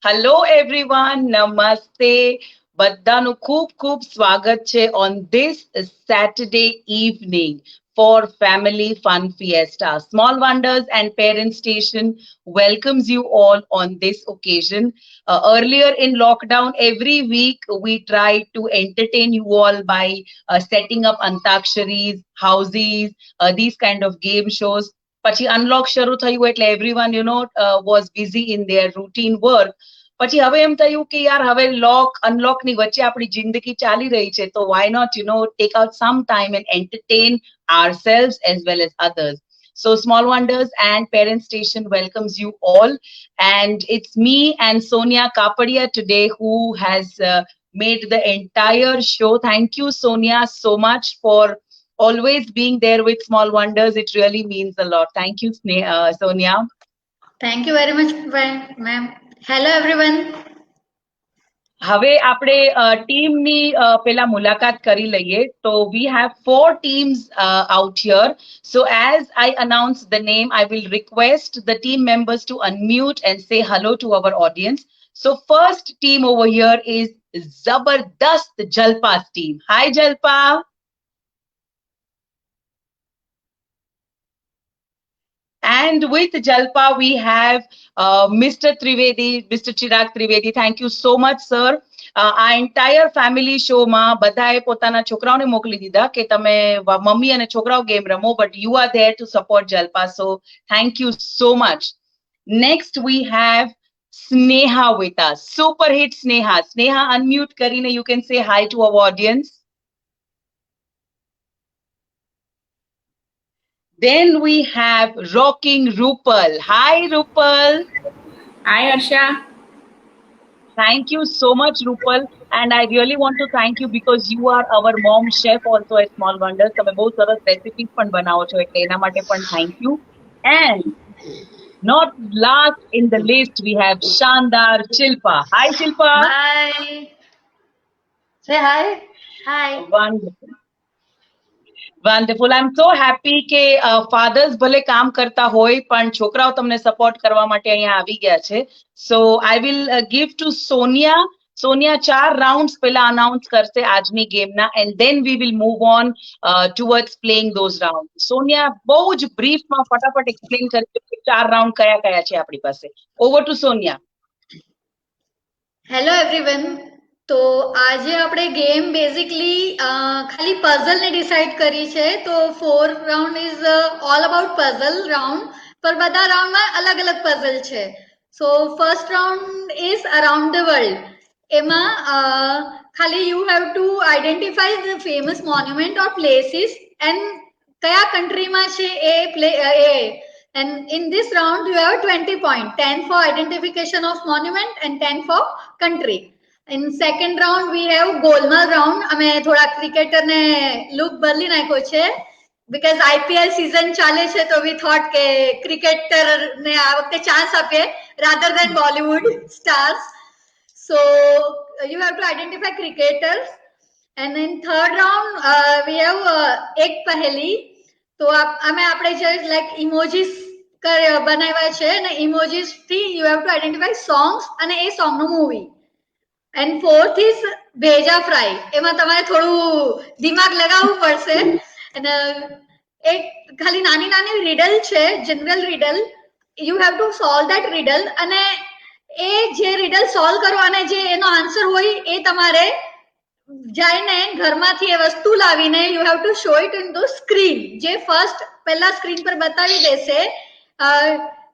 Hello everyone, namaste. બધાનું ખૂબ ખૂબ સ્વાગત છે on this Saturday evening for Family Fun Fiesta. Small Wonders and Parent Station welcomes you all on this occasion. Earlier in lockdown, every week we tried to entertain you all by setting up antaksharis, houses, these kind of game shows. પછી unlock શરૂ થયું એટલે everyone was busy in their routine work. પછી હવે એમ થયું કે યાર હવે લોક અનલોક ની વચ્ચે આપણી જિંદગી ચાલી રહી છે તો why not take out some time and entertain ourselves as well as others. So Small Wonders and Parent Station welcomes you all, and it's me and Sonia Kapadia today who has made the entire show. Thank you, Sonia, so much for always being there with Small Wonders. It really means a lot. Thank you, Sonia. Thank you very much, ma'am. Hello, everyone. હવે આપણે ટીમની પેલા મુલાકાત કરી લઈએ. તો we have 4 teams out here. So as I announce the name, I will request the team members to unmute and say hello to our audience. So first team over here is Zabardast Jalpa's team. Hi Jalpa. And with Jalpa, we have Mr. Trivedi, Mr. Chirag Trivedi. Thank you so much, sir. આ entire family શોમાં બધાએ પોતાના છોકરાઓને મોકલી દીધા કે તમે mummy અને છોકરાઓ ગેમ રમો, but you are there to support Jalpa. So thank you so much. Next, we have Sneha with us. Super hit Sneha. Sneha, unmute કરીને you can say hi to our audience. Then we have Rocking Rupal. Hi, Rupal. Hi, Arsha. Thank you so much, Rupal. And I really want to thank you because you are our mom chef also at Small Wonders. તમે બહુ સરસ recipe પણ બનાવો છો એટલે એના માટે પણ thank you. And not last in the list, we have Shandar Shilpa. Hi, Shilpa. Hi. Say hi. Hi. Wonderful. Wonderful. I'm so happy કે fathers ભલે કામ કરતા હોય પણ છોકરાઓ તમને સપોર્ટ કરવા માટે અહીંયા આવી ગયા છે. So I will give to Sonia. Sonia 4 rounds પહેલા announce કરશે આજની ગેમના, and then we will move on towards playing those rounds. Sonia બહુ જ brief માં ફટાફટ explain કરજો કે 4 round કયા કયા છે આપણી પાસે. Over to Sonia. Hello, everyone. તો આજે આપણે ગેમ બેઝિકલી ખાલી પઝલ ને ડિસાઈડ કરી છે. તો 4 round is all about puzzle round, પર બધા રાઉન્ડમાં અલગ અલગ પઝલ છે. So first round is around the world. એમાં ખાલી you have to identify the famous monument or places and કયા કન્ટ્રીમાં છે એ And in this round, you have 20 points, 10 for identification of monument and 10 for country. In second round, we have Golmaal round. અમે થોડા cricketer ને look બદલી નાખ્યો છે because IPL season ચાલે છે તો we thought કે ક્રિકેટર ને આ વખતે ચાન્સ આપીએ rather than Bollywood stars. So you have to identify cricketers. And in third round, we have એક પહેલી. તો અમે આપણે just like emojis બનાવ્યા છે અને emojis થી you have to identify songs અને એ song નું movie. And fourth is ભેજા fry. એમાં તમારે થોડું દિમાગ લગાવવું પડશે અને એક ખાલી નાની નાની riddle છે, general riddle. You have to solve that riddle અને એ જે riddle solve કરો અને જે એનો આન્સર હોય એ તમારે જાઈને ઘરમાંથી એ વસ્તુ લાવીને you have to show it in the screen. જે first પહેલા screen પર બતાવી દેશે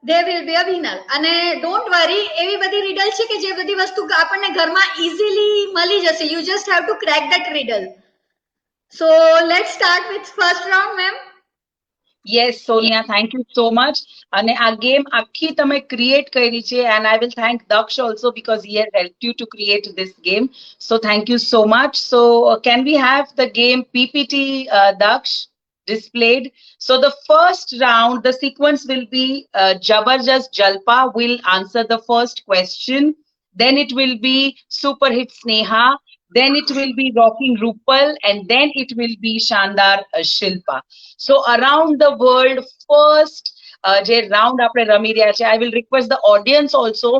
there will be a winner. અને don't worry, એવી બધી riddle છે કે જે બધી વસ્તુ આપણને ઘરમાં easily મળી જશે. You just have to crack that riddle. So let's start with first round, ma'am. Yes, Sonia, thank you so much. અને આ ગેમ આખી તમે ક્રિએટ કરી છે, and I will thank Daksh also because he has helped you to create this game. So thank you so much. So can we have the game PPT, Daksh, displayed? So the first round, the sequence will be Jabardast Jalpa will answer the first question. Then it will be Super Hit Sneha. Then it will be Rocking Rupal, and then it will be Shandar Shilpa. So around the world, first જે round આપણે રમી રહ્યા છે, I will request the audience also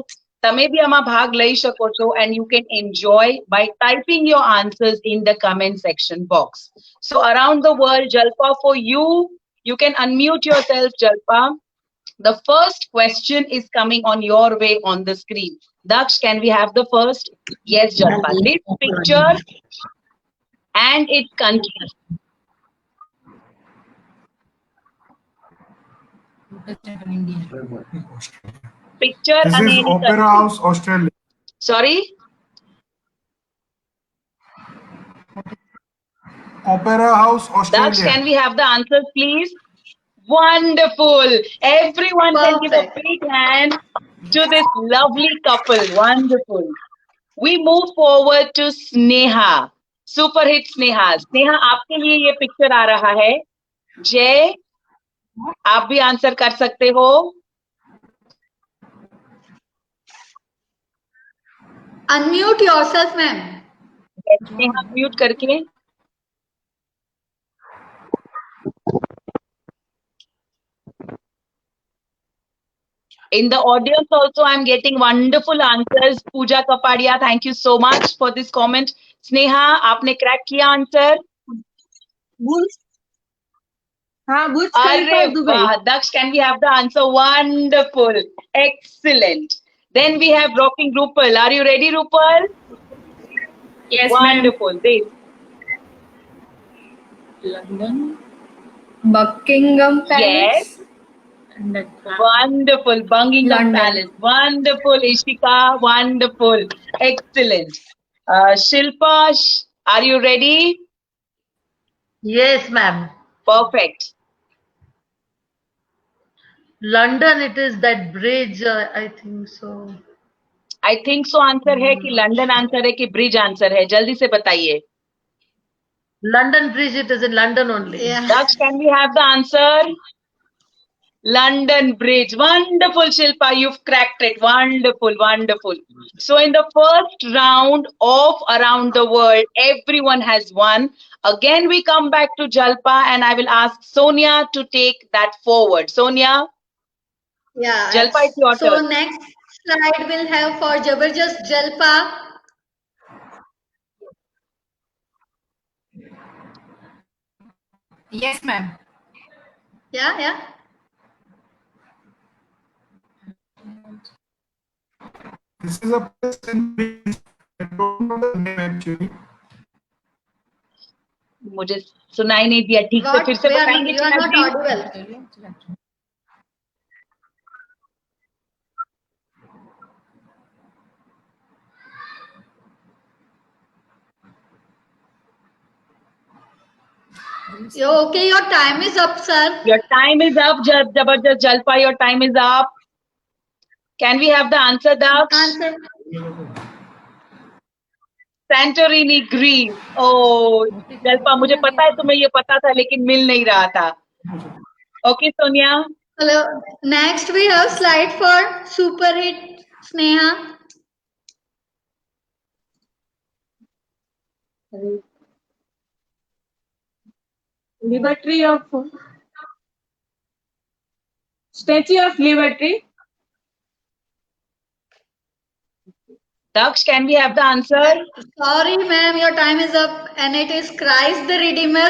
તમે બી આમાં ભાગ લઈ શકો છો and you can enjoy by typing your answers in the comment section box. So around the world, Jalpa, for you, you can unmute yourself, Jalpa. The first question is coming on your way on the screen. Daksh, can we have the first? Yes, Jalpa. This picture and its country. Picture This and is any Opera country. House, Australia. Sorry? Opera House, Australia. Daksh, can we have the answers, please? Wonderful. Everyone can give a Perfect. big hand to this lovely couple. Wonderful. We move forward to Sneha. Super hit Sneha. Sneha, आपके लिए ये picture आ रहा है. जय, आप भी answer कर सकते हो. Unmute yourself, ma'am. Sneha mute करके. In the audience also, I'm getting wonderful answers. Pooja Kapadia, thank you so much for this comment. Sneha, आपने क्रैक किया आंसर? हाँ, बुर्ज खलीफा अरे दुबई। वाह, Daksh, can we have the answer? Wonderful, excellent. Then we have rocking Rupal. Are you ready, Rupal? Yes, ma'am. Wonderful. This. London. Buckingham Palace. And the Wonderful, Buckingham London. Palace. Wonderful, Ishika. Wonderful, excellent. Shilpa, are you ready? Yes, ma'am. Perfect. London, it is that bridge, I think so. I think so answer है कि London answer है कि bridge answer है? जल्दी से बताइए. London Bridge, it is in London only. Yeah. Daksh, can we have the answer? London Bridge. Wonderful, Shilpa. You've cracked it. Wonderful, wonderful. So in the first round of Around the World, everyone has won. Again, we come back to Jalpa and I will ask Sonia to take that forward. Sonia, Yeah. Jalpa, it's your So turn. next slide we'll have for Jabardast Jalpa. Yes, ma'am. Yeah, yeah. This is a place in Greece. I don't know the name actually. मुझे सुनाई नहीं दिया ठीक से. What? फिर से बताएंगे You are not चिन्ह जी? audible. Okay, your time is up, sir. Your time is up, Jabardast Jalpa. Your time is up. Can we have the answer, Daksh? Answer. Santorini, Greece. Oh, Jalpa, मुझे पता है तुम्हें ये पता था लेकिन मिल नहीं रहा था. Okay, Sonia. Hello. Next we have slide for super hit Sneha. Liberty of Statue of Liberty. Daksh, can we have the answer? Sorry, ma'am, your time is up, and it is Christ the Redeemer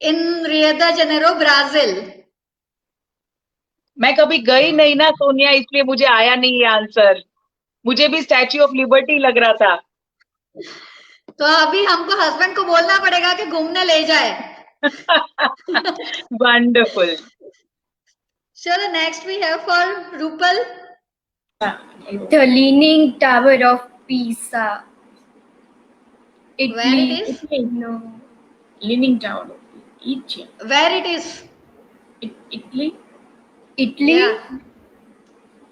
in Rio de Janeiro, Brazil. मैं कभी गई नहीं ना सोनिया, इसलिए मुझे आया नहीं ये आंसर. मुझे भी स्टैच्यू ऑफ लिबर्टी लग रहा था. तो अभी हमको हस्बैंड को बोलना पड़ेगा कि घूमने ले जाए. Wonderful. चलो next we have for Rupal. The Leaning Tower of Pisa. Where it is? Italy, no. Leaning Tower of Egypt. Where it is? Italy. Italy. Yeah.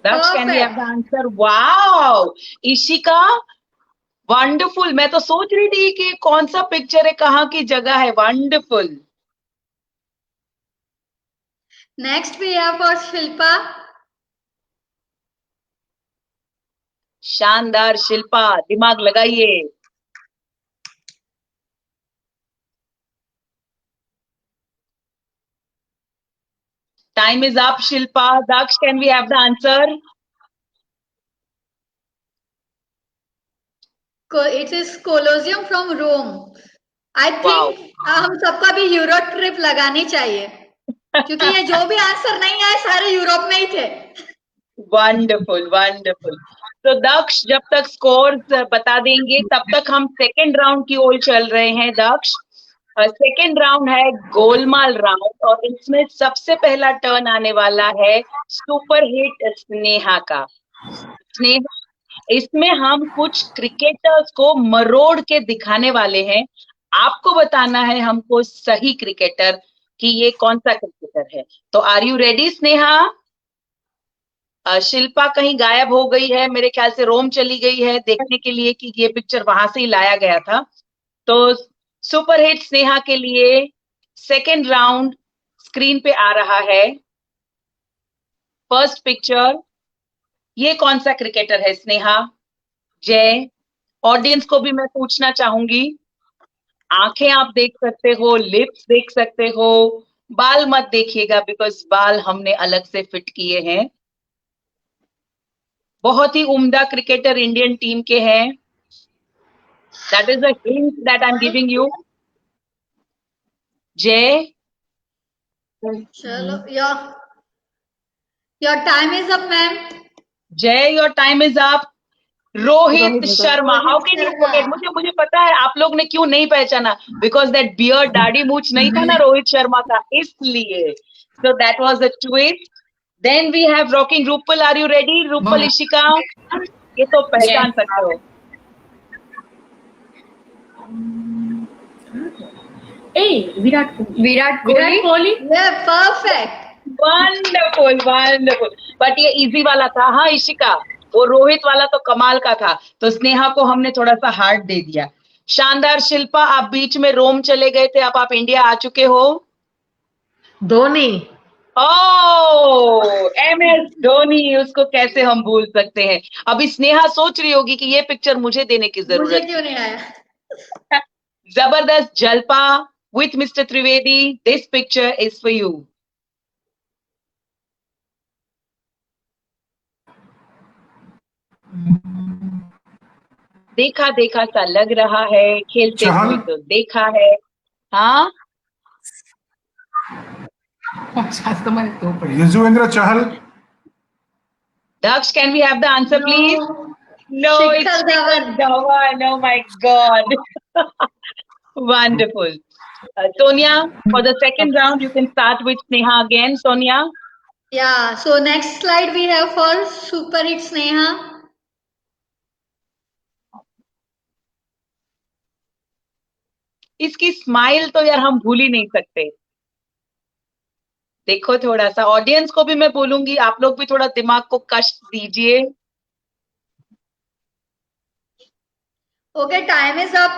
Daksh, can we Perfect. have the answer? Wow, Ishika, wonderful. मैं तो सोच रही थी कि कौन सा picture है, कहाँ की जगह है. Wonderful. Next we have for Shilpa. शानदार शिल्पा, दिमाग लगाइए. Time is up, Shilpa. Daksh, can we have the answer? It is Colosseum from Rome. I Wow. think हम सबको अभी यूरोप ट्रिप लगानी चाहिए, क्योंकि ये जो भी आंसर नहीं आए सारे यूरोप में ही थे. Wonderful wonderful. तो दक्ष जब तक स्कोर्स बता देंगे तब तक हम सेकेंड राउंड की ओर चल रहे हैं. दक्ष, सेकेंड राउंड है गोलमाल राउंड और इसमें सबसे पहला टर्न आने वाला है सुपर हिट स्नेहा का. स्नेहा, इसमें हम कुछ क्रिकेटर्स को मरोड़ के दिखाने वाले हैं. आपको बताना है हमको सही क्रिकेटर कि ये कौन सा क्रिकेटर है. तो are you ready Sneha? Shilpa कहीं गायब हो गई है, मेरे ख्याल से रोम चली गई है देखने के लिए कि ये पिक्चर वहां से ही लाया गया था. तो सुपर हिट स्नेहा के लिए सेकेंड राउंड स्क्रीन पे आ रहा है. फर्स्ट पिक्चर, ये कौन सा क्रिकेटर है स्नेहा? जय, ऑडियंस को भी मैं पूछना चाहूंगी. आंखें आप देख सकते हो, लिप्स देख सकते हो, बाल मत देखिएगा बिकॉज बाल हमने अलग से फिट किए हैं. बहुत ही उम्दा क्रिकेटर इंडियन टीम के हैं. That is the hint that I am giving you. जय, चलो, your time is up, ma'am. जय your time is up. Rohit Sharma. How can you forget? मुझे पता है आप लोग ने क्यों नहीं पहचाना, बिकॉज दैट बियर्ड दाढ़ी मूछ नहीं था ना रोहित शर्मा का, इसलिए. So that was the twist. Then we have rocking Rupal. Are you ready? Rupal Ishika, ये तो पहचान सकते हो. Virat Kohli. Yeah, perfect. Wonderful wonderful. But ये इजी वाला था. हाँ इशिका, वो रोहित वाला तो कमाल का था, तो स्नेहा को हमने थोड़ा सा हार्ड दे दिया. शानदार. शिल्पा, आप बीच में रोम चले गए थे, अब आप इंडिया आ चुके हो. धोनी. ओह, MS धोनी, उसको कैसे हम भूल सकते हैं. अभी स्नेहा सोच रही होगी कि ये पिक्चर मुझे देने की मुझे जरूरत. क्यों नहीं आया? जबरदस्त. Jalpa with Mr. Trivedi, this picture is for you. देखा देखा सा लग रहा है, खेलते चहल? हुए तो देखा है. हाँ, Yuzvendra Chahal. Daksh, can we have the answer please? No, it's Shikhar Dhawan. Dhawan. Oh my God. Wonderful. Sonia, for the second round, you can start with Sneha again. Sonia. Yeah, so next slide we have for Super Hit Sneha. इसकी smile तो यार हम भूल ही नहीं सकते. देखो, थोड़ा सा ऑडियंस को भी मैं बोलूंगी, आप लोग भी थोड़ा दिमाग को कष्ट दीजिए. Okay, time is up.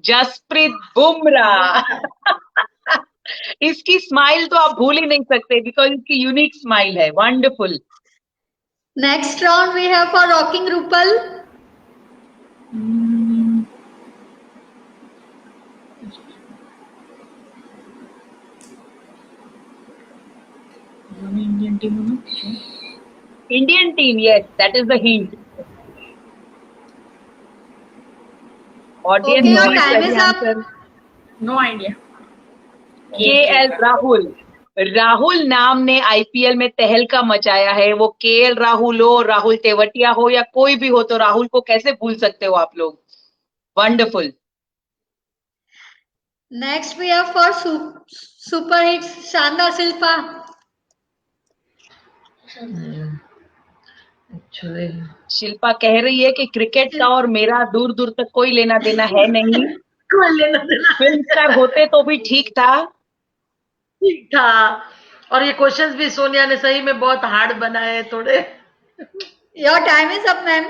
Jasprit Bumrah. इसकी स्माइल तो आप भूल ही नहीं सकते बिकॉज इसकी यूनिक स्माइल है. Wonderful. Next round we have for Rocking Rupal. Indian team में Indian team, yes, that is the hint. Audience Okay, your knows time the is up. answer. No idea. KL Rahul. Rahul नाम ने IPL में तहलका मचाया है. वो KL Rahul हो, राहुल तेवतिया हो या कोई भी हो, तो राहुल को कैसे भूल सकते हो आप लोग. Wonderful. Next we have for Super Hit Shandar Silpa. Actually, Shilpa कह रही है कि क्रिकेट का और मेरा दूर दूर तक कोई लेना देना है नहीं. कोई लेना देना फिल्म स्टार होते तो भी ठीक था. ठीक था. और ये क्वेश्चंस भी सोनिया ने सही में बहुत हार्ड बनाए थोड़े. Your time is up, ma'am.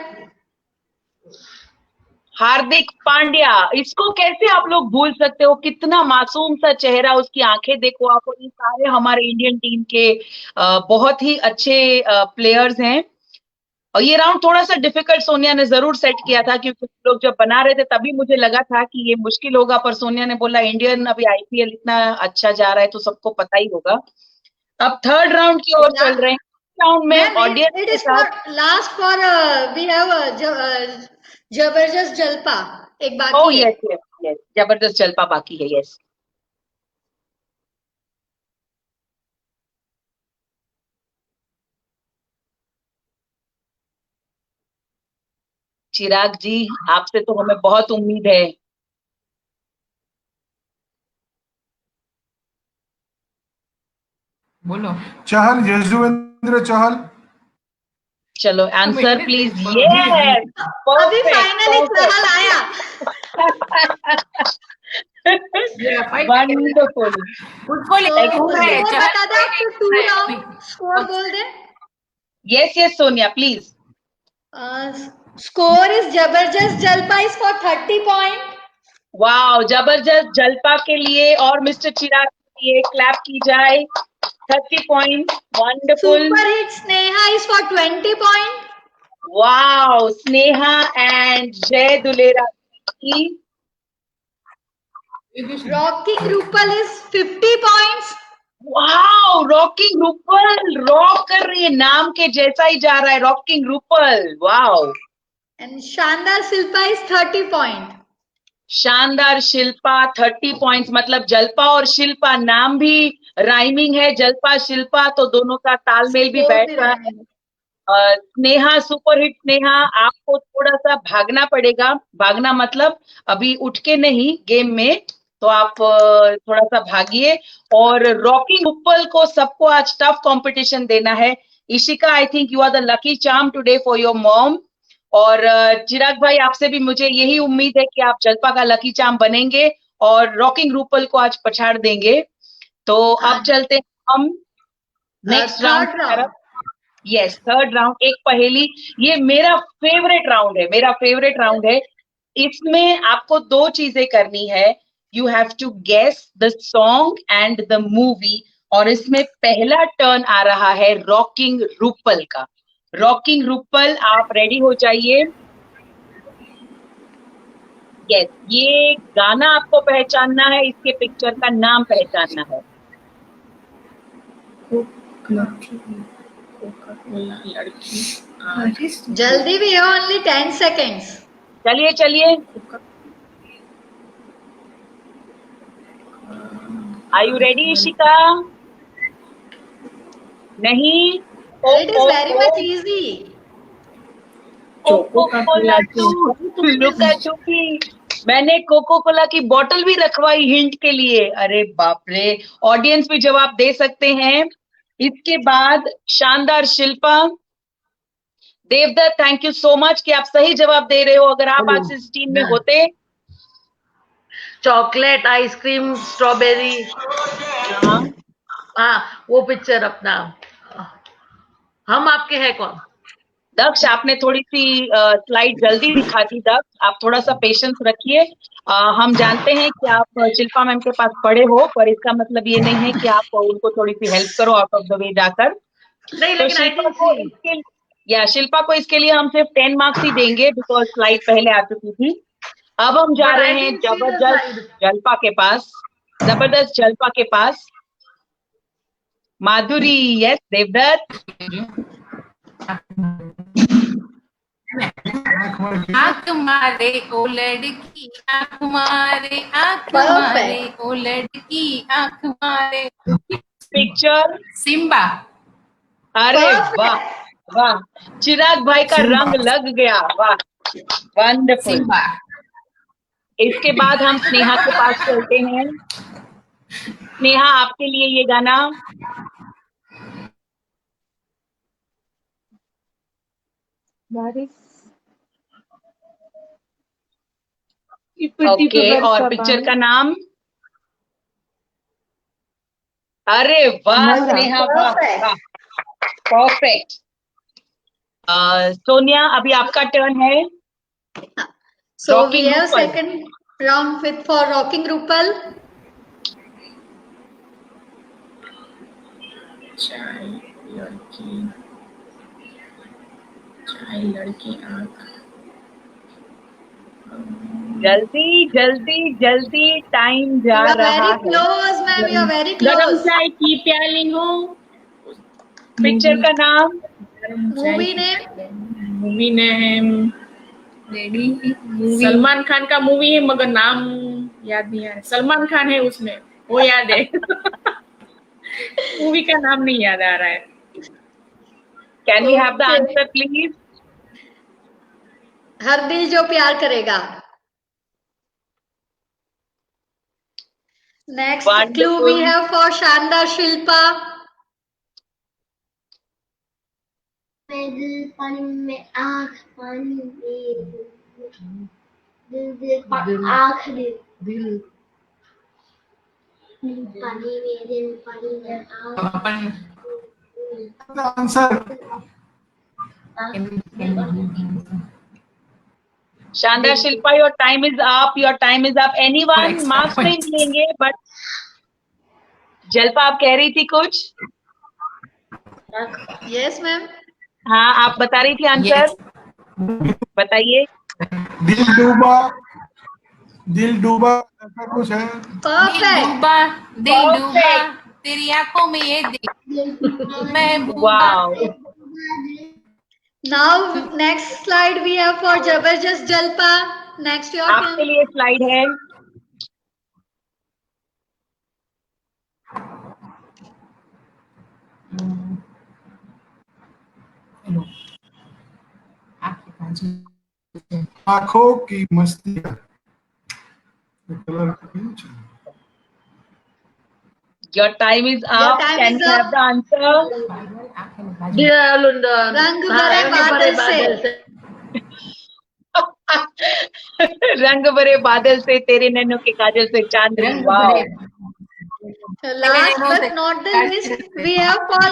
Hardik Pandya. इसको कैसे आप लोग भूल सकते हो? कितना मासूम सा चेहरा, उसकी आंखें देखो आप. और ये सारे हमारे इंडियन टीम के बहुत ही अच्छे प्लेयर्स हैं. और ये राउंड थोड़ा सा डिफिकल्ट सोनिया ने जरूर सेट किया था, क्योंकि लोग जब बना रहे थे तभी मुझे लगा था कि ये मुश्किल होगा, पर सोनिया ने बोला इंडियन अभी IPL इतना अच्छा जा रहा है तो सबको पता ही होगा. अब थर्ड राउंड की ओर चल रहे हैं. राउंड में Ma'am, ऑडियंस it के is for साथ last for we have जबरदस्त जलपा एक ओ बाकी है. यस यस यस जबरदस्त जलपा बाकी है यस चिराग जी आपसे तो हमें बहुत उम्मीद है बोलो चहल, यजुवेंद्र चहल. चलो आंसर इतने प्लीज से- यस अभी फाइनली चहल आया. Yeah, fight वंडरफुल उसको तो लेके घूम रहे हैं, स्कोर चहल बता दे आपको 2 राउंड स्कोर अभी। बोल दे. Yes yes Sonia please Score is जबरदस्त Jalpa is for 30 point. Wow जबरदस्त जलपा के लिए और मिस्टर चिराग के लिए क्लैप की जाए 30 point wonderful Super hit Sneha is for 20 point. Wow Sneha and जय दुलेरा की Rocking Rupal is 50 points. Wow rocking Rupal rock कर रही है नाम के जैसा ही जा रहा है rocking Rupal wow And Shandar Silpa is 30 point. शानदार शिल्पा 30 पॉइंट्स मतलब जलपा और शिल्पा नाम भी राइमिंग है जलपा शिल्पा तो दोनों का तालमेल भी Score बैठ भी रहा है रहा है. स्नेहा सुपर हिट स्नेहा आपको थोड़ा सा भागना पड़ेगा भागना मतलब अभी उठ के नहीं गेम में तो आप थोड़ा सा भागिए और रॉकिंग उपल को सबको आज टफ कंपटीशन देना है Ishika I think you are the lucky charm today for your mom और चिराग भाई आपसे भी मुझे यही उम्मीद है कि आप जलपा का लकी चार्म बनेंगे और रॉकिंग रूपल को आज पछाड़ देंगे तो अब चलते हैं हम नेक्स्ट राउंड Third की round. तरफ यस थर्ड राउंड एक पहेली ये मेरा फेवरेट राउंड है इसमें आपको दो चीजें करनी है you have to guess the song and the movie और इसमें पहला टर्न आ रहा है रॉकिंग रूपल का रॉकिंग रूपल आप रेडी हो जाइए यस ये गाना आपको पहचानना है इसके पिक्चर का नाम पहचानना है लड़की जल्दी भी है only 10 seconds. चलिए चलिए आर यू रेडी इशिका नहीं It is very much easy. Coca Cola Luka Chuppi मैंने कोको कोला की बोतल भी रखवाई हिंट के लिए अरे बाप रे ऑडियंस भी जवाब दे सकते हैं इसके बाद शानदार Shilpa Devdutt thank you so much कि आप सही जवाब दे रहे हो अगर आप आज इस टीम में होते चॉकलेट आइसक्रीम स्ट्रॉबेरी हाँ वो पिक्चर अपना हम आपके हैं कौन दक्ष आपने थोड़ी सी स्लाइड जल्दी दिखा दी दक्ष आप थोड़ा सा पेशेंस रखिए हम जानते हैं कि आप शिल्पा मैम के पास पढ़े हो पर इसका मतलब ये नहीं है कि आप उनको थोड़ी सी हेल्प करो आउट ऑफ द वे जाकर नहीं तो लेकिन आई शिल्पा थिंक को इसके शिल्पा को इसके लिए हम सिर्फ 10 मार्क्स ही देंगे बिकॉज स्लाइड पहले आ चुकी थी अब हम जा रहे हैं जबरदस्त जलपा के पास जबरदस्त जलपा के पास माधुरी यस देवदत्त आंख मारे ओ लड़की आंख मारे ओ लड़की आंख मारे पिक्चर सिम्बा अरे वाह वाह चिराग भाई का रंग लग गया वाह वंडरफुल सिम्बा इसके बाद हम स्नेहा के पास चलते हैं स्नेहा आपके लिए ये गाना ओके और पिक्चर का नाम अरे वाह स्नेहा वाह वाह परफेक्ट सोनिया अभी आपका टर्न है So we Rocking have Rupal. second round with for Rocking Rupal. चाय लड़की आंख जल्दी जल्दी जल्दी टाइम जा You are रहा very है close, ma'am. You are very गरम close. चाय की प्याली हो पिक्चर का नाम, मूवी ने movie name ready movie Salman Khan का मूवी है मगर नाम याद नहीं आ रहा। सलमान खान है उसमें, वो याद है। मूवी का नाम नहीं याद आ रहा है। Can we have the Okay. Answer please? हर दिल जो प्यार करेगा। Next clue Wonderful. We have for शानदार शिल्पा। दिल पानी में आँख पानी में दिल आँख दिल पानी में दिल पानी में आँख The answer. शानदार Shilpa, your time is up, your time is up. Anyone marks नहीं मिलेंगे, बट जल्पा आप कह रही थी कुछ? Yes ma'am. हाँ, आप बता रही थी आंसर, बताइए। दिल डूबा ऐसा कुछ है। परफेक्ट। दिल डूबा तेरी आंखों में ये देख मैं wow, now next slide we have for जबरदस्त जल्पा। नेक्स्ट योर आपके टर्न। लिए स्लाइड है। आंखों की मस्ती colour your time is Your up, time can is you have up. The answer? रंग भरे बादल से। रंग भरे बादल से, तेरे नैनों के काजल से चांदनी। रंग वाओ, भरे Last but not the least, we have for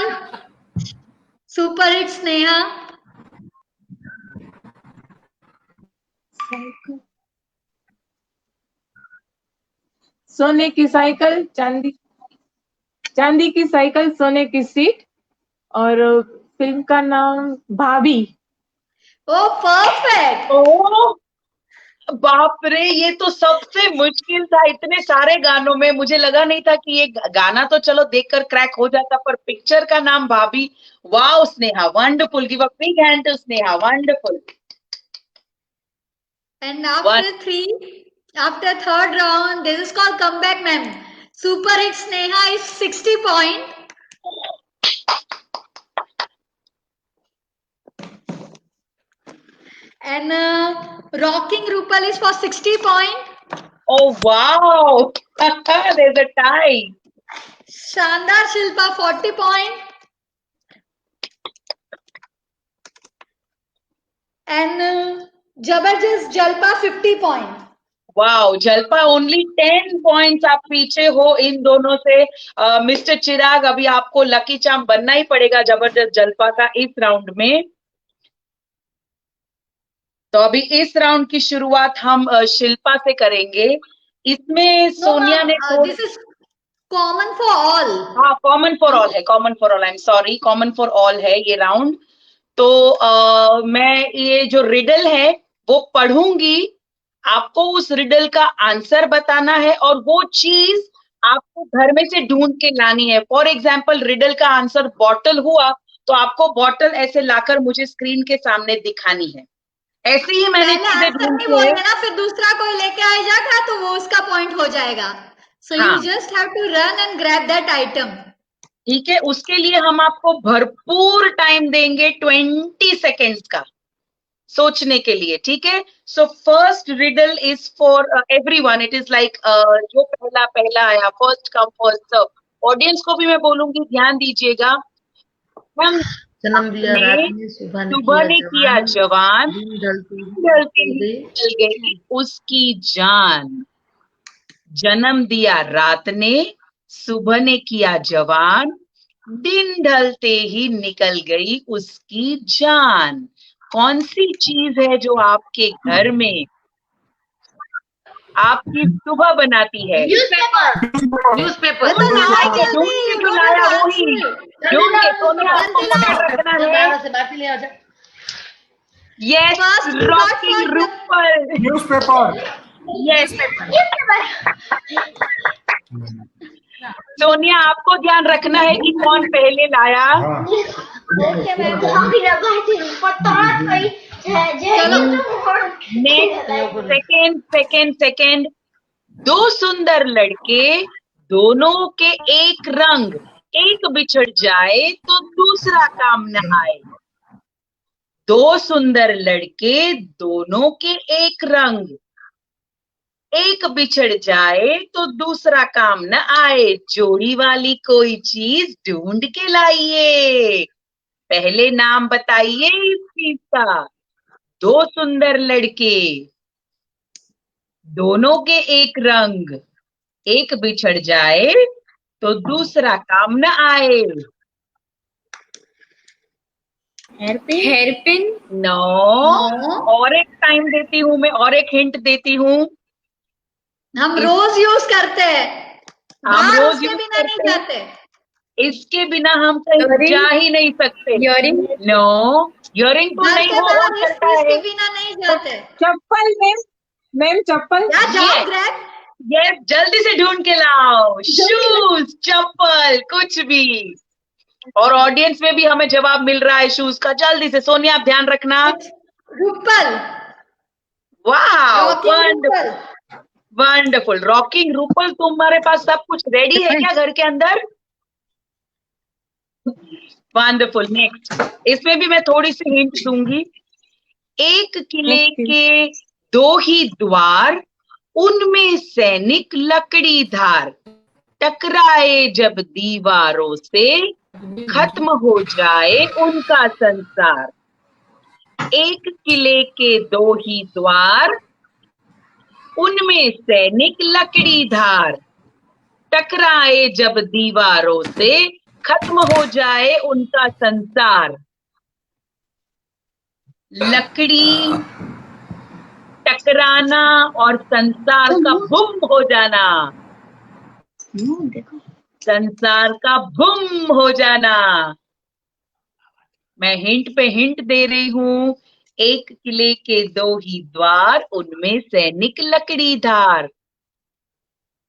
super hit Sneha. सोने की साइकिल चांदी की साइकिल सोने की सीट, और फिल्म का नाम भाभी। Oh, perfect. ओ बाप रे, ये तो सबसे मुश्किल था। इतने सारे गानों में मुझे लगा नहीं था कि ये गाना तो चलो देखकर क्रैक हो जाता, पर पिक्चर का नाम भाभी। Wow Sneha, wonderful. Give a big hand to Sneha, wonderful. And after third round, this is called comeback, ma'am. Super hit Sneha is 60 point. And rocking Rupal is for 60 point. Oh wow, there's a tie. Shandar Shilpa 40 point. And Jabardast Jalpa 50 point. Wow, जल्पा only 10 points आप पीछे हो इन दोनों से। Mister चिराग, अभी आपको lucky charm बनना ही पड़ेगा जबरदस्त जल्पा का इस राउंड में। तो अभी इस राउंड की शुरुआत हम शिल्पा से करेंगे। इसमें सोनिया ने this is common for all. हाँ, कॉमन फॉर ऑल है, common for all, I am sorry, common for all है ये राउंड। तो मैं ये जो रिडल है वो पढ़ूंगी, आपको उस रिडल का आंसर बताना है, और वो चीज आपको घर में से ढूंढ के लानी है। फॉर एग्जाम्पल, रिडल का आंसर बॉटल हुआ तो आपको बॉटल ऐसे लाकर मुझे स्क्रीन के सामने दिखानी है। ऐसे ही मैंने पहले चीजें आंसर नहीं ढूंढी बोलेंगे है। ना, फिर दूसरा कोई लेके आ जाएगा तो वो उसका पॉइंट हो जाएगा। So you हाँ। just have to run and grab that item. ठीक है, उसके लिए हम आपको भरपूर टाइम देंगे, 20 सेकेंड्स का सोचने के लिए। ठीक है, so first riddle is for everyone. It is like जो पहला आया, first come first serve. Audience को भी मैं बोलूंगी, ध्यान दीजिएगा। हम जन्म दिया रात में, सुबह ने किया जवान, दिन ढलते ढलते ही निकल गई उसकी जान। जन्म दिया रात ने, सुबह ने किया जवान, दिन ढलते ही निकल गई उसकी जान। कौन सी चीज है जो आपके घर में आपकी सुबह बनाती है? न्यूज़पेपर ढूंढ के जो लाया वही, ढूंढ के। सोनिया, आपको पकड़ रखना है। Yes, rocking Rupal. Newspaper. Yes, Sonia, आपको ध्यान रखना है कि कौन पहले लाया। हाँ सेकेंड। दो सुंदर लड़के, दोनों के एक रंग, एक बिछड़ जाए तो दूसरा काम न आए। दो सुंदर लड़के, दोनों के एक रंग, एक बिछड़ जाए तो दूसरा काम न आए। जोड़ी वाली कोई चीज ढूंढ के लाइए। पहले नाम बताइए इस चीज का। दो सुंदर लड़के, दोनों के एक रंग, एक बिछड़ जाए तो दूसरा काम न आए। हेयरपिन। नो। नो। और एक टाइम देती हूँ मैं, और एक हिंट देती हूँ। हम रोज यूज करते हैं, हम बाहर रोज उसके यूज बिना नहीं करते हैं। जाते। इसके बिना हम कहीं Earring? जा ही नहीं सकते। इयरिंग। नो, इयरिंग तो घर नहीं के हो बाहर इस सकता चीज के है। बिना नहीं जाते। चप्पल मैम चप्पल। या जाओ Yes. ग्रैब। ये जल्दी से ढूंढ के लाओ। शूज, चप्पल, कुछ भी। और ऑडियंस में भी हमें जवाब मिल रहा है शूज का। जल्दी से सोनिया, आप ध्यान रखना। रूपल। वाह, rocking wonderful, Rupal. Wonderful. Rocking Rupal, तुम्हारे पास सब कुछ रेडी है क्या घर के अंदर? वंडरफुल। नेक्स्ट, इसमें भी मैं थोड़ी सी हिंट दूंगी। एक किले Okay. के दो ही द्वार, उनमें सैनिक लकड़ी धार। टकराए जब दीवारों से, खत्म हो जाए उनका संसार। एक किले के दो ही द्वार, उनमें सैनिक लकड़ी धार। टकराए जब दीवारों से, खत्म हो जाए उनका संसार। लकड़ी, टकराना और संसार का बुम हो जाना। संसार का बुम हो जाना। मैं हिंट पे हिंट दे रही हूँ। एक किले के दो ही द्वार, उनमें सैनिक लकड़ी धार।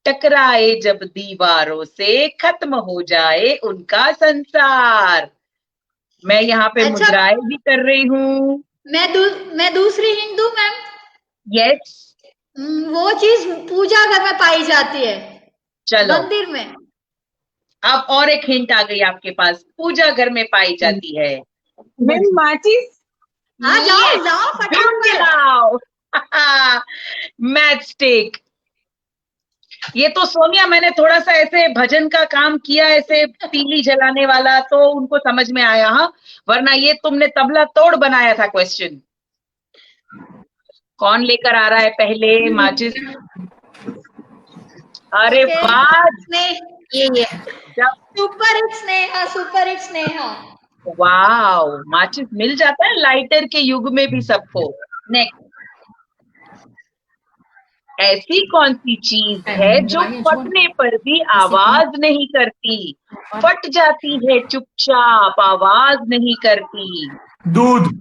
टकराए जब दीवारों से, खत्म हो जाए उनका संसार। मैं यहाँ पे अच्छा। मुद्राएं भी कर रही हूँ। मैं दूसरी हिंट दूं मैम? यस, वो चीज पूजा घर में पाई जाती है, चलो। मंदिर में। अब और एक हिंट आ गई आपके पास। पूजा घर में पाई जाती है। मैम माचिस। हाँ, जाओ Yes, जाओ ढूंढ के फटाफट। लाओ। Match stick. ये तो सोनिया, मैंने थोड़ा सा ऐसे भजन का काम किया, ऐसे तीली जलाने वाला, तो उनको समझ में आया। हाँ, वरना ये तुमने तबला तोड़ बनाया था क्वेश्चन। कौन लेकर आ रहा है पहले माचिस? अरे Okay. वाह, ये super hit Sneha, super hit Sneha. वाह, माचिस मिल जाता है लाइटर के युग में भी सबको। नेक्स्ट, ऐसी कौन सी चीज है जो फटने पर भी आवाज नहीं करती? फट जाती है चुपचाप, आवाज नहीं करती। दूध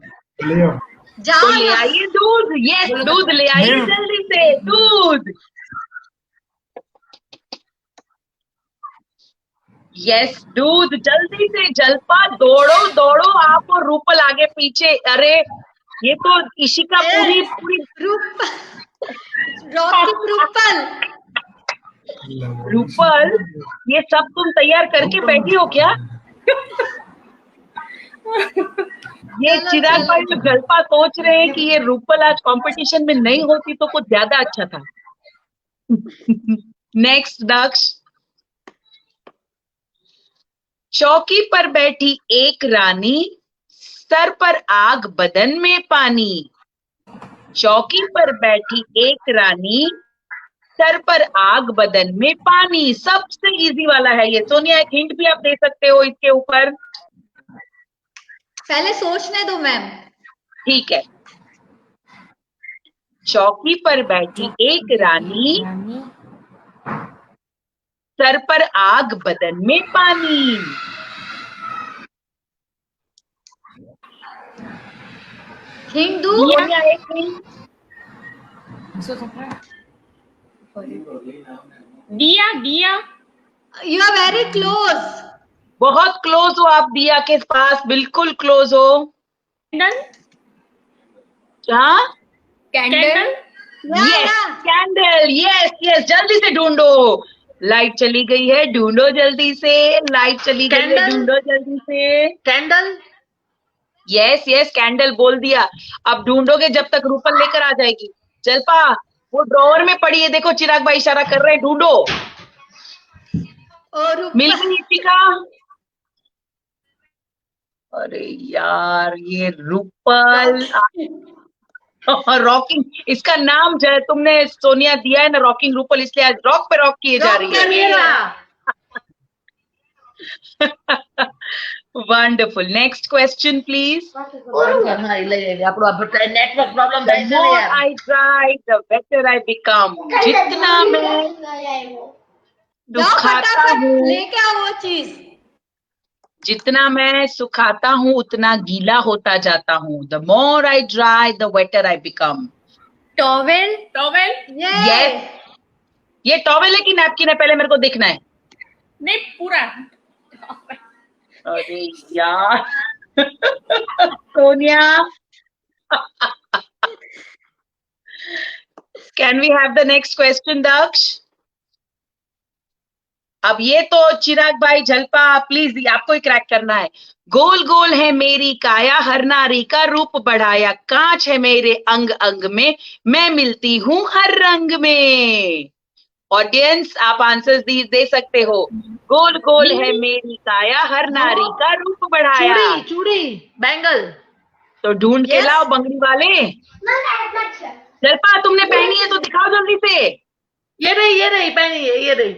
ले आओ। जाओ तो ले ना। आइए दूध। यस, दूध ले आइए Milk. जल्दी से। दूध। यस, दूध। जल्दी से जलपा, दौड़ो दौड़ो आप और रूपल आगे पीछे। अरे ये तो इशिका पूरी पूरी। रॉकिंग रूपल। रूपल, ये सब तुम तैयार करके बैठी हो क्या? ये चलो, चिराग चलो। भाई तो जलपा सोच रहे हैं कि ये रूपल आज कंपटीशन में नहीं होती तो कुछ ज्यादा अच्छा था। नेक्स्ट, दक्ष। चौकी पर बैठी एक रानी, सर पर आग बदन में पानी। चौकी पर बैठी एक रानी, सर पर आग बदन में पानी। सबसे इजी वाला है ये। सोनिया, एक हिंट भी आप दे सकते हो इसके ऊपर। पहले सोचने दो मैम। ठीक है। चौकी पर बैठी एक रानी, सर पर आग बदन में पानी। हिंदू। सोनिया, एक हिंट। दिया। दिया। You are very close. बहुत क्लोज हो आप दिया के पास, बिल्कुल क्लोज हो। कैंडल, हाँ, candle, yes, candle, yes yes, जल्दी से ढूंढो। लाइट चली गई है, ढूंढो जल्दी से। लाइट चली गई है, कैंडल? ढूंढो जल्दी से। कैंडल? यस यस, कैंडल बोल दिया। अब ढूंढोगे जब तक रूपल लेकर आ जाएगी। जलपा, वो ड्रॉवर में पड़ी है, देखो चिराग भाई इशारा कर रहे हैं, ढूंढो। और मिल ऊपर गई इशिका? अरे यार, ये रूपल रॉकिंग, इसका नाम जो है तुमने सोनिया दिया है ना, रॉकिंग रूपल, इसलिए आज रॉक पे रॉक किए जा रही है। ये रहा। Wonderful. Next question please. Network problem The more I try, the better I become. जितना मैं जाओ सुखाता फटाफट हूँ, लेके आओ वो चीज। जितना मैं सुखाता हूँ उतना गीला होता जाता हूँ। The more I dry, the wetter I become. Towel, towel, Yes. ये टॉवेल है कि नैपकिन है, पहले मेरे को देखना है। नहीं पूरा। अरे यार Sonia, can we have the next question Daksh? अब ये तो चिराग भाई, जलपा, प्लीज आपको ही क्रैक करना है। गोल गोल है मेरी काया, हर नारी का रूप बढ़ाया, कांच है मेरे अंग अंग में, मैं मिलती हूँ हर रंग में। ऑडियंस, आप आंसर्स दे सकते हो। गोल गोल है मेरी काया, हर नारी का रूप बढ़ाया। चूड़ी, चूड़ी, बैंगल। तो ढूंढ के Yes. लाओ बंगड़ी वाले। जलपा, तुमने पहनी है तो दिखाओ जल्दी से। ये रही पहनी है, ये रही।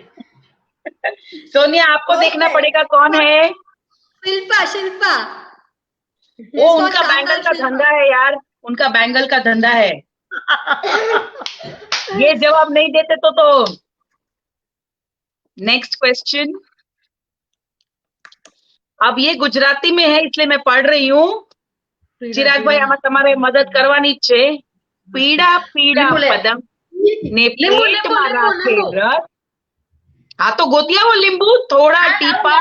सोनिया, आपको Okay. देखना पड़ेगा कौन है। शिल्पा, शिल्पा। वो उनका बैंगल का धंधा है यार, उनका बैंगल का धंधा है। ये जवाब नहीं देते तो नेक्स्ट क्वेश्चन। अब ये गुजराती में है इसलिए मैं पढ़ रही हूँ। चिराग भाई, हमें तुम्हारे मदद करवानी छे। पीड़ा पीड़ा लिंबू ले। पदम ने लिंबू, पेट लिंबू, मारा लिंबू, लिंबू। के रस। हाँ तो गोतिया वो लींबू थोड़ा टीपा,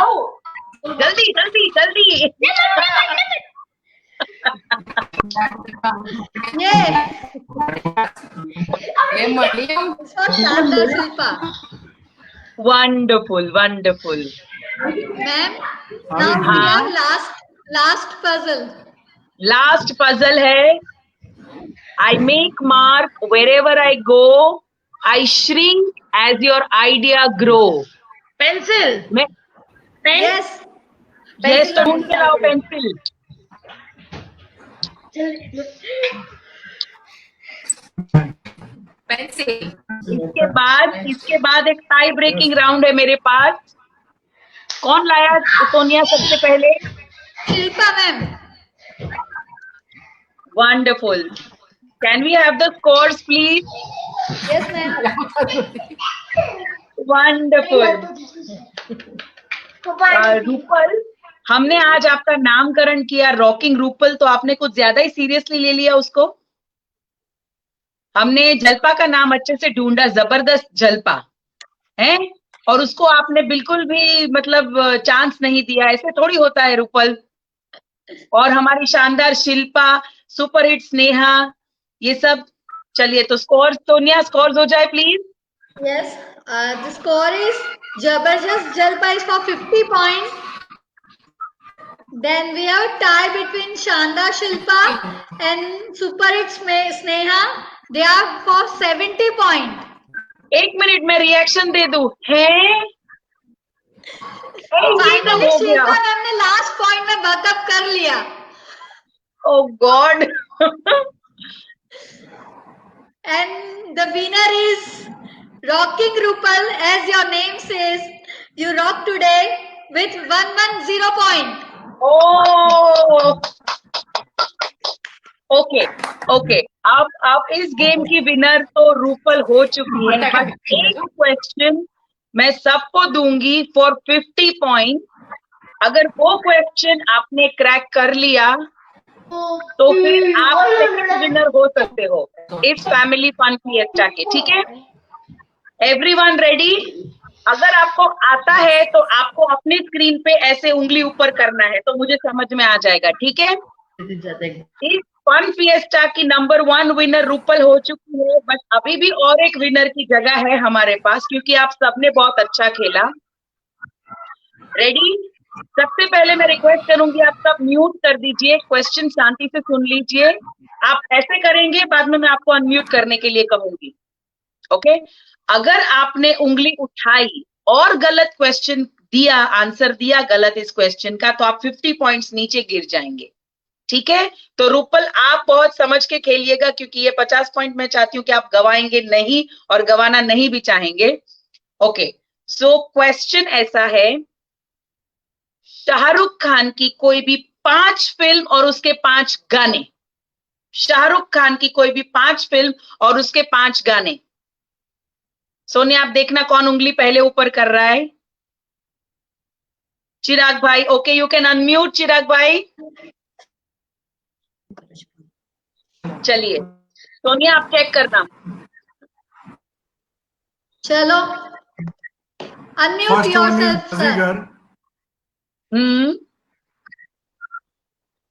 जल्दी जल्दी जल्दी। ये इसको शानदार Shilpa. Wonderful wonderful. Ma'am, now we have last puzzle. Last puzzle है। I make mark wherever I go. I shrink as your idea grow. Pencil. मैं यस, यस, तो ढूंढ के लाओ पेंसिल। इसके बाद एक टाई ब्रेकिंग राउंड है मेरे पास। कौन लाया सोनिया सबसे पहले? Shilpa ma'am. Wonderful. Can we have the scores please? Yes ma'am. Wonderful. Rupal, हमने आज आपका नामकरण किया रॉकिंग रूपल, तो आपने कुछ ज्यादा ही सीरियसली ले लिया उसको। हमने जलपा का नाम अच्छे से ढूंढा, जबरदस्त जलपा है, और उसको आपने बिल्कुल भी मतलब चांस नहीं दिया। ऐसे थोड़ी होता है रूपल। और हमारी शानदार शिल्पा, सुपर हिट स्नेहा, ये सब। चलिए तो स्कोर, सोनिया स्कोर हो जाए please. Yes, the score is Jabardast Jalpa is for 50 points. Then we have a tie between Shanda Shilpa and Super Hit Sneha. They are for 70 points. एक मिनट में reaction दे दूं है। Finally Shilpa मैम ने last point में backup कर लिया। Oh God. And the winner is Rocking Rupal, as your name says. You rock today with 110 point. Oh. Okay okay, अब इस गेम की विनर तो रूपल हो चुकी है, बट एक क्वेश्चन मैं सबको दूंगी फॉर 50 पॉइंट। अगर वो क्वेश्चन आपने क्रैक कर लिया तो फिर आप सेकंड विनर हो सकते हो इस फैमिली फन फिएस्टा के। ठीक है, एवरीवन रेडी? अगर आपको आता है तो आपको अपनी स्क्रीन पे ऐसे उंगली ऊपर करना है, तो मुझे समझ में आ जाएगा, ठीक है? जीत जाते हैं। इस फन फिएस्टा की नंबर 1 विनर रूपल हो चुकी है, बट अभी भी और एक विनर की जगह है हमारे पास, क्योंकि आप सबने बहुत अच्छा खेला। रेडी? सबसे पहले मैं रिक्वेस्ट करूंगी आप सब म्यूट कर दीजिए, क्वेश्चन शांति से सुन लीजिए। आप ऐसे करेंगे, बाद में मैं आपको अनम्यूट करने के लिए कहूंगी, ओके? अगर आपने उंगली उठाई और गलत क्वेश्चन दिया, आंसर दिया गलत इस क्वेश्चन का, तो आप 50 पॉइंट्स नीचे गिर जाएंगे, ठीक है? तो रूपल आप बहुत समझ के खेलिएगा, क्योंकि ये 50 पॉइंट मैं चाहती हूँ कि आप गवाएंगे नहीं और गवाना नहीं भी चाहेंगे। ओके, सो क्वेश्चन ऐसा है, शाहरुख खान की कोई भी 5 फिल्म और उसके 5 गाने, शाहरुख खान की कोई भी 5 फिल्म और उसके 5 गाने। सोनिया, आप देखना कौन उंगली पहले ऊपर कर रहा है। चिराग भाई, ओके, यू कैन अनम्यूट चिराग भाई। चलिए सोनिया, आप चेक करना। चलो, unmute First one is yourself sir. Bazigar.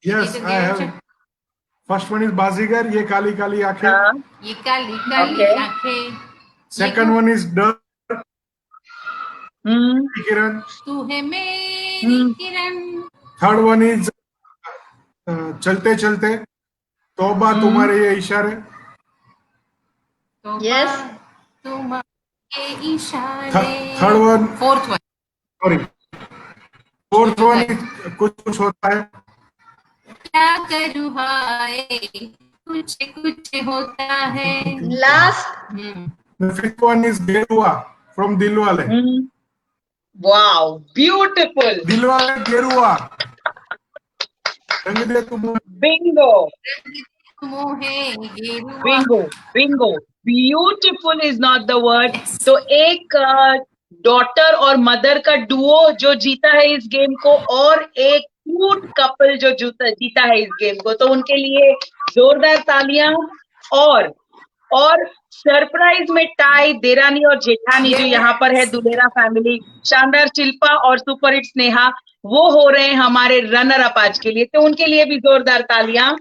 Yes, I have. First one is Bazigar. ये काली काली आंखें. हाँ, ये काली काली Okay. आंखें, Second one is Dar. Hmm, Kiran. तू है मेरी किरण। Third one is चलते चलते. तौबा तुम्हारे ये इशारे. तो Yes. तुम्हारे इशारे। Third one. Fourth one, Sorry. Fourth one is कुछ कुछ होता है. क्या करूँ हाय, कुछ कुछ होता है। Last, The fifth one is Gerua from Dilwale. Wow, beautiful, Dilwale गेरुआ. रंग दे तुम. बिंगो मोहे गेरुआ। Bingo Bingo, beautiful is not the word. तो एक डॉटर और मदर का डुओ जो जीता है इस गेम को, और एक क्यूट कपल जो जीता है इस गेम को, तो उनके लिए जोरदार तालियां। और सरप्राइज में टाई देरानी और जेठानी जो यहाँ पर है, दुलेरा फैमिली, शानदार शिल्पा और सुपर हिट स्नेहा, वो हो रहे हैं हमारे रनर अप आज के लिए, तो उनके लिए भी जोरदार तालियां।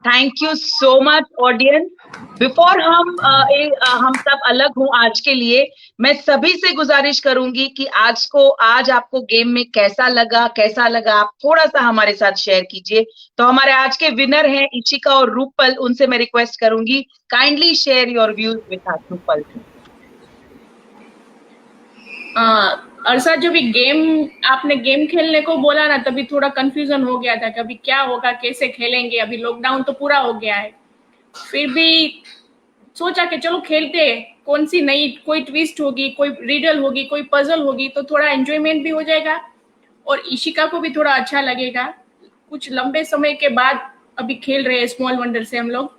Thank you so much audience. Before हम सब अलग हों आज के लिए, मैं सभी से गुजारिश करूंगी कि आज आपको गेम में कैसा लगा आप थोड़ा सा हमारे साथ शेयर कीजिए। तो हमारे आज के विनर हैं इशिका और रूपल, उनसे मैं रिक्वेस्ट करूंगी, kindly share your views with us. Rupal. Arsha, जब भी आपने गेम खेलने को बोला ना, तभी थोड़ा कंफ्यूजन हो गया था, कभी क्या होगा, कैसे खेलेंगे। अभी लॉकडाउन तो पूरा हो गया है, फिर भी सोचा कि चलो खेलते हैं, कौन सी नई कोई ट्विस्ट होगी, कोई रिडल होगी, कोई पजल होगी, तो थोड़ा एंजॉयमेंट भी हो जाएगा और इशिका को भी थोड़ा अच्छा लगेगा। कुछ लंबे समय के बाद अभी खेल रहे हैं स्मॉल वंडर से हम लोग,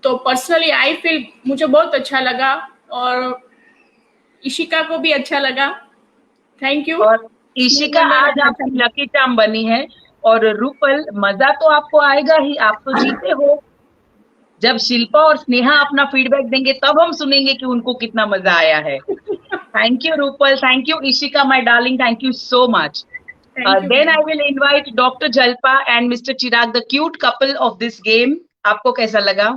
तो पर्सनली आई फील मुझे बहुत अच्छा लगा और इशिका को भी अच्छा लगा। Thank you. और इशिका आज आपकी लकी चार्म बनी है, और रूपल मजा तो आपको आएगा ही, आप तो जीते हो। जब शिल्पा और स्नेहा अपना फीडबैक देंगे तब हम सुनेंगे कि उनको कितना मजा आया है। Thank you Rupal, thank you Ishika my darling, thank you so much. Then I will invite doctor Jalpa and mister Chirag, the cute couple of this game. आपको कैसा लगा?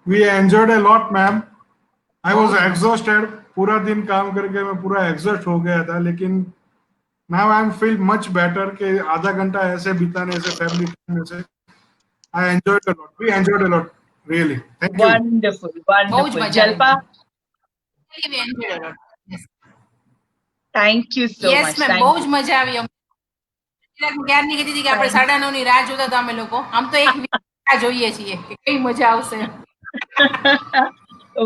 We enjoyed a lot, ma'am. I was exhausted. पूरा दिन काम करके मैं पूरा exhaust हो गया था, लेकिन now I feel much better कि आधा घंटा ऐसे बिताने से, फैमिली में से, I enjoyed a lot. We enjoyed a lot, really. Thank you. Wonderful, बहुत wonderful. मजा जल्पा, आई। thank you so yes much. Ma'am, Thank બહુ you. જ મજા આવી અમને. ક્યારની કીધી હતી કે આપણે 9:30 ની રાહ જોતા હતા અમે લોકો. આમ તો એક વીક રાહ જોઈએ છીએ કે કઈ મજા આવશે.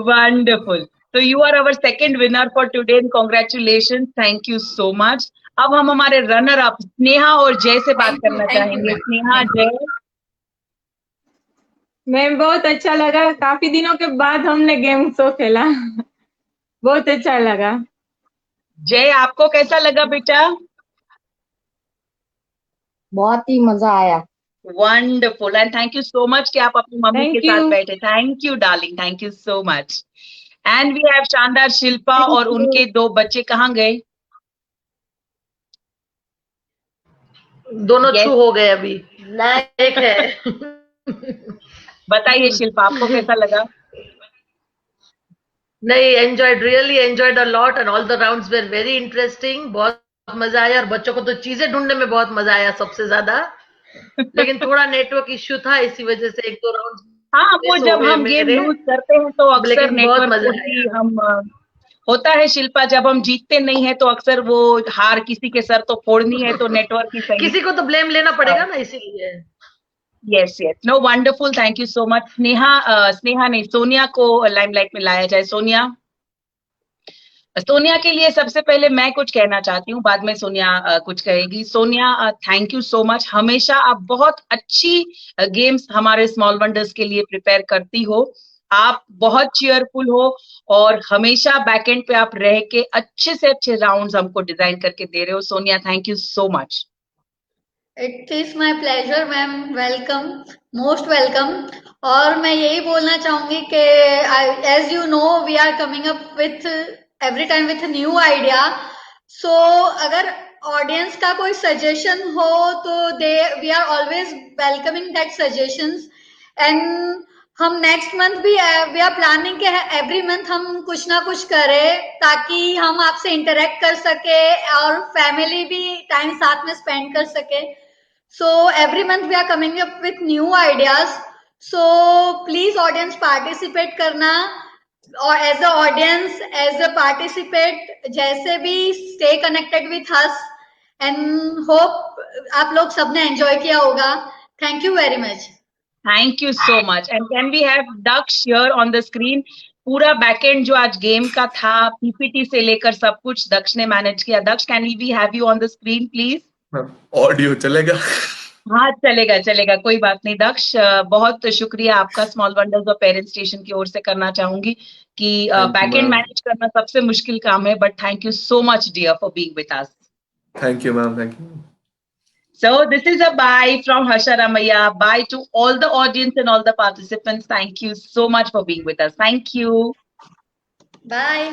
Wonderful. So you are our second winner for today, and congratulations. Thank you so much. अब हम हमारे रनर अप स्नेहा और जय से बात Thank you, करना thank you, चाहेंगे। ma'am. स्नेहा, Thank जय। मैम बहुत अच्छा लगा, काफी दिनों के बाद हमने गेम शो खेला। बहुत अच्छा लगा। जय, आपको कैसा लगा बेटा? बहुत ही मजा आया। Wonderful and thank you so much कि आप अपनी मम्मी Thank के साथ you. बैठे. Thank you darling, thank you so much. And we have शानदार शिल्पा Thank और you. उनके 2 बच्चे कहाँ गए? दोनों Yes. छू हो गए अभी, ना एक है. बताइए शिल्पा, आपको कैसा लगा? नहीं, enjoyed, really enjoyed a lot and all the rounds were very interesting. बहुत मजा आया और बच्चों को तो चीजें ढूंढने में बहुत मजा आया सबसे ज्यादा. लेकिन थोड़ा नेटवर्क इश्यू था, इसी वजह से 1-2 राउंड हाँ, वो मिस हो जब गए हम गेम मेरे. लूज करते हैं तो अक्सर लेकिन बहुत नेटवर्क मजा को ही आया. हम होता है शिल्पा, जब हम जीतते नहीं है तो अक्सर वो हार किसी के सर तो फोड़नी है तो नेटवर्क ही सही. किसी को तो ब्लेम लेना पड़ेगा ना, इसीलिए. Yes yes, no wonderful, thank you so much. Sneha नहीं, सोनिया को लाइमलाइट में लाया जाए. सोनिया के लिए सबसे पहले मैं कुछ कहना चाहती हूँ, बाद में सोनिया कुछ कहेगी. Sonia, thank you so much. हमेशा आप बहुत अच्छी गेम्स हमारे स्मॉल वंडर्स के लिए प्रिपेयर करती हो. आप बहुत चीयरफुल हो और हमेशा बैकएंड पे आप रह के अच्छे से अच्छे राउंड्स हमको डिजाइन करके दे रहे हो. Sonia, thank you so much. It is my pleasure ma'am, welcome, most welcome. और मैं यही बोलना चाहूंगी कि as you know we are coming up with every time with new idea. So अगर ऑडियंस का कोई सजेशन हो तो दे we are always welcoming that suggestions. And हम नेक्स्ट मंथ भी वी आर प्लानिंग के एवरी मंथ हम कुछ ना कुछ करें ताकि हम आपसे इंटरेक्ट कर सके और फैमिली भी टाइम साथ में स्पेंड कर सके. So every month we are coming up with new ideas. So please audience participate करना, और as a audience, as a participate, जैसे भी stay connected with us and hope आप लोग सबने enjoy किया होगा. Thank you very much. Thank you so much. And can we have Daksh here on the screen? पूरा बैकएंड जो आज गेम का था, पीपीटी से लेकर सब कुछ दक्ष ने मैनेज किया. Daksh, can we have you on the screen please? Audio चलेगा? हाँ चलेगा चलेगा, कोई बात नहीं. दक्ष, बहुत शुक्रिया आपका स्मॉल वंडर्स और पेरेंट स्टेशन की ओर से करना चाहूंगी कि बैकएंड मैनेज करना सबसे मुश्किल काम है, but thank you so much dear for being with us. Thank you ma'am, thank you. So this is a bye from Harsha Ramaiya. Bye to all the audience and all the participants. Thank you so much for being with us. Thank you. Bye.